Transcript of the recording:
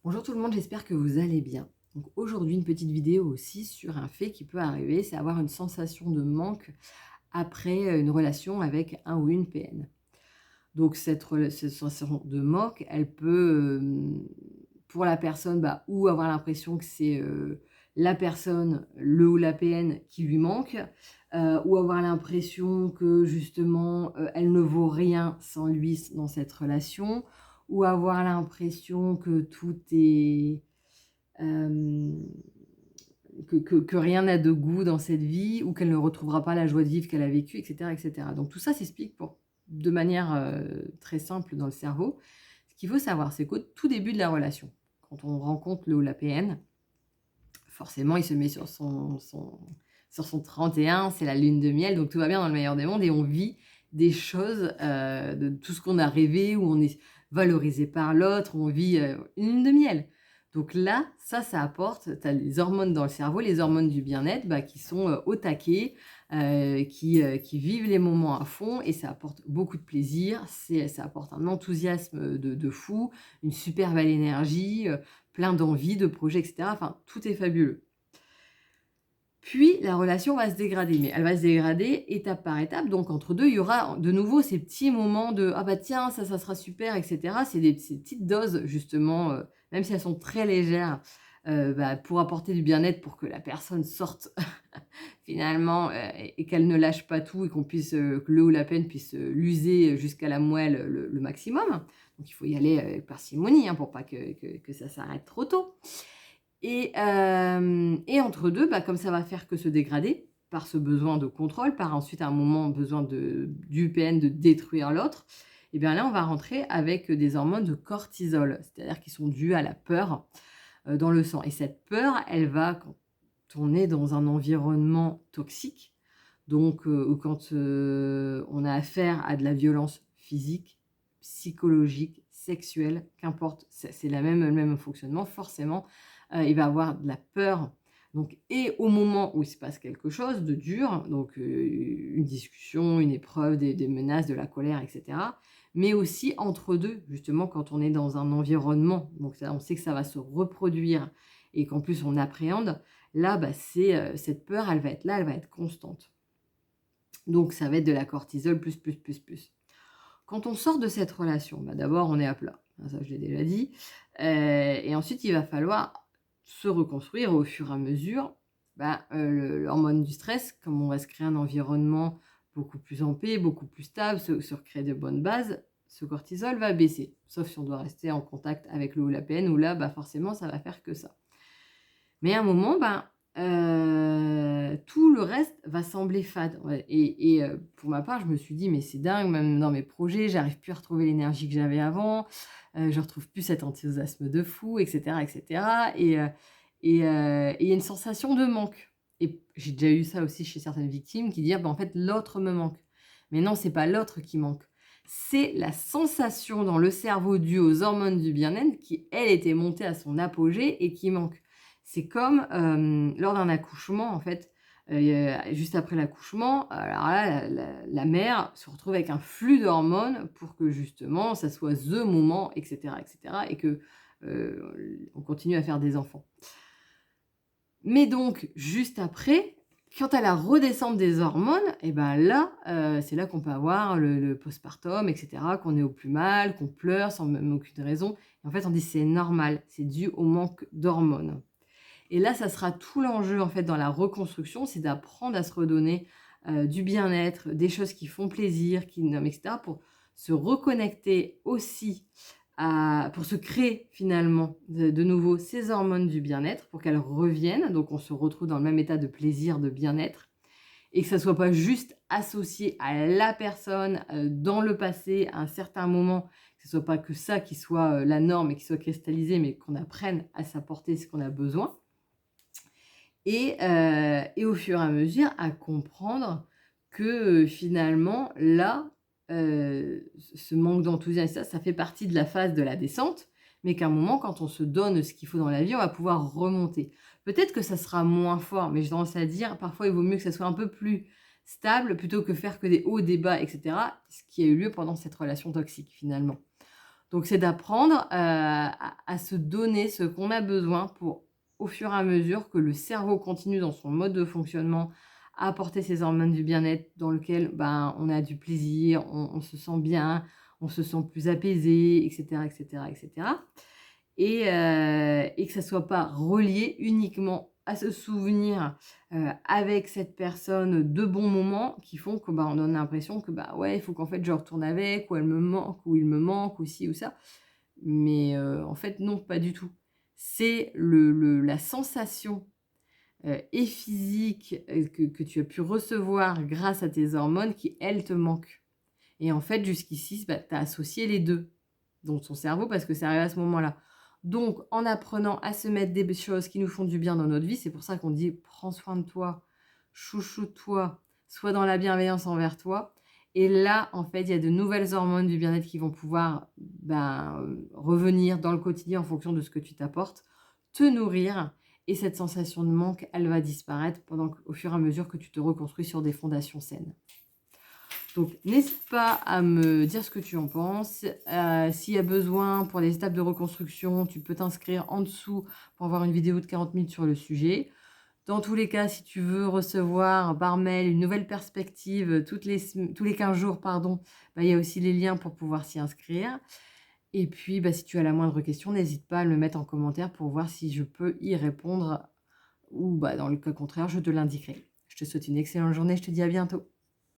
Bonjour tout le monde, j'espère que vous allez bien. Donc aujourd'hui, une petite vidéo aussi sur un fait qui peut arriver, c'est avoir une sensation de manque après une relation avec un ou une PN. Donc cette sensation de manque, elle peut, pour la personne, ou avoir l'impression que c'est la personne, le ou la PN qui lui manque, ou avoir l'impression que justement elle ne vaut rien sans lui dans cette relation, ou avoir l'impression que tout est Hem, que rien n'a de goût dans cette vie ou qu'elle ne retrouvera pas la joie de vivre qu'elle a vécue et cetera et cetera. Donc tout ça s'explique de manière, très simple dans le cerveau. Ce qu'il faut savoir, c'est qu'au tout début de la relation, quand on rencontre le ou la PN, forcément, il se met sur son 31, c'est la lune de miel, donc tout va bien dans le meilleur des mondes et on vit des choses, de tout ce qu'on a rêvé, où on est valorisé par l'autre, où on vit, une lune de miel. Donc là, ça apporte tu as les hormones dans le cerveau, les hormones du bien-être, qui sont, au taquet, qui vivent les moments à fond et ça apporte beaucoup de plaisir. Ça apporte un enthousiasme, de fou, une super belle énergie, plein d'envies, de projets et cetera. Enfin, tout est fabuleux. Puis la relation va se dégrader, mais elle va se dégrader étape par étape. Donc entre 2, il y aura de nouveau ces petits moments de: «Ah bah tiens, ça sera super» et cetera. C'est ces petites doses justement, même si elles sont très légères, pour apporter du bien-être, pour que la personne sorte finalement, et qu'elle ne lâche pas tout et qu'on puisse, que le ou la peine puisse, l'user jusqu'à la moelle, le maximum. Donc il faut y aller, avec parcimonie, hein, pour pas que ça s'arrête trop tôt. Et entre 2, comme ça va faire que se dégrader, par ce besoin de contrôle, par ensuite à un moment besoin du PN de détruire l'autre, et bien là, on va rentrer avec des hormones de cortisol, c'est-à-dire qui sont dues à la peur, dans le sang. Et cette peur, elle va, quand on est dans un environnement toxique, donc ou quand, on a affaire à de la violence physique, psychologique, sexuelle, qu'importe, c'est le même fonctionnement forcément, il va avoir de la peur, donc et au moment où il se passe quelque chose de dur, donc une discussion, une épreuve, des menaces, de la colère et cetera, mais aussi entre 2 justement quand on est dans un environnement, donc ça on sait que ça va se reproduire et qu'en plus on appréhende, là, c'est, cette peur, elle va être là, elle va être constante. Donc ça va être de la cortisol plus, plus, plus, plus. Quand on sort de cette relation, d'abord on est à plat, hein, ça je l'ai déjà dit, et ensuite il va falloir se reconstruire au fur et à mesure. L'hormone du stress, comme on va se créer un environnement beaucoup plus en paix, beaucoup plus stable, se recréer de bonnes bases, ce cortisol va baisser. Sauf si on doit rester en contact avec l'eau ou la peine, où là, forcément ça va faire que ça. Mais à un moment, tout le reste va sembler fade, ouais, pour ma part, je me suis dit: «Mais c'est dingue, même dans mes projets, j'arrive plus à retrouver l'énergie que j'avais avant, je retrouve plus cet enthousiasme de fou» et cetera et il y a une sensation de manque et j'ai déjà eu ça aussi chez certaines victimes qui disent: «En fait, l'autre me manque». Mais non, c'est pas l'autre qui manque. C'est la sensation dans le cerveau due aux hormones du bien-être qui, elle, était montée à son apogée et qui manque. C'est comme, lors d'un accouchement en fait, juste après l'accouchement, alors là, la mère se retrouve avec un flux d'hormones pour que justement ça soit the moment et cetera et que, on continue à faire des enfants. Mais donc juste après, quand elle a redescente des hormones et là, c'est là qu'on peut avoir le postpartum et cetera, qu'on est au plus mal, qu'on pleure sans même aucune raison et en fait on dit: «C'est normal, c'est dû au manque d'hormones». Et là, ça sera tout l'enjeu, en fait, dans la reconstruction, c'est d'apprendre à se redonner, du bien-être, des choses qui font plaisir, qui nomment et cetera, pour se reconnecter aussi pour se créer finalement de nouveau ces hormones du bien-être, pour qu'elles reviennent. Donc on se retrouve dans le même état de plaisir, de bien-être et que ça soit pas juste associé à la personne, dans le passé, à un certain moment, que ce soit pas que ça qui soit, la norme et qui soit cristallisé, mais qu'on apprenne à s'apporter ce qu'on a besoin et au fur et à mesure à comprendre que, finalement là, ce manque d'enthousiasme, ça fait partie de la phase de la descente, mais qu'à un moment quand on se donne ce qu'il faut dans la vie, on va pouvoir remonter. Peut-être que ça sera moins fort, mais j'ai tendance à dire parfois il vaut mieux que ça soit un peu plus stable plutôt que faire que des hauts, des bas et cetera, ce qui a eu lieu pendant cette relation toxique finalement. Donc c'est d'apprendre, à se donner ce qu'on a besoin pour, au fur et à mesure que le cerveau continue dans son mode de fonctionnement, à apporter ces hormones du bien-être dans lequel, ben, on a du plaisir, on se sent bien, on se sent plus apaisé et cetera et cetera et cetera. Et que ça soit pas relié uniquement à ce souvenir, avec cette personne de bons moments qui font que, bah, on a l'impression que, bah, ouais, il faut qu'en fait je retourne avec, ou elle me manque, ou il me manque, ou ci ou ça. Mais, en fait non, pas du tout. C'est la sensation, et physique, que tu as pu recevoir grâce à tes hormones qui, elles, te manquent. Et en fait, jusqu'ici, bah, tu as associé les 2 dans ton cerveau parce que c'est arrivé à ce moment-là. Donc, en apprenant à se mettre des choses qui nous font du bien dans notre vie, c'est pour ça qu'on dit: «Prends soin de toi, chouchoute-toi, sois dans la bienveillance envers toi», et là, en fait, il y a de nouvelles hormones du bien-être qui vont pouvoir, ben, revenir dans le quotidien en fonction de ce que tu t'apportes, te nourrir, et cette sensation de manque, elle va disparaître au fur et à mesure que tu te reconstruis sur des fondations saines. Donc, n'hésite pas à me dire ce que tu en penses. S'il y a besoin pour les étapes de reconstruction, tu peux t'inscrire en dessous pour avoir une vidéo de 40 minutes sur le sujet. Dans tous les cas, si tu veux recevoir par mail une nouvelle perspective tous les 15 jours, pardon, bah, il y a aussi les liens pour pouvoir s'y inscrire. Et puis, bah, si tu as la moindre question, n'hésite pas à le mettre en commentaire pour voir si je peux y répondre, ou bah, dans le cas contraire, je te l'indiquerai. Je te souhaite une excellente journée, je te dis à bientôt.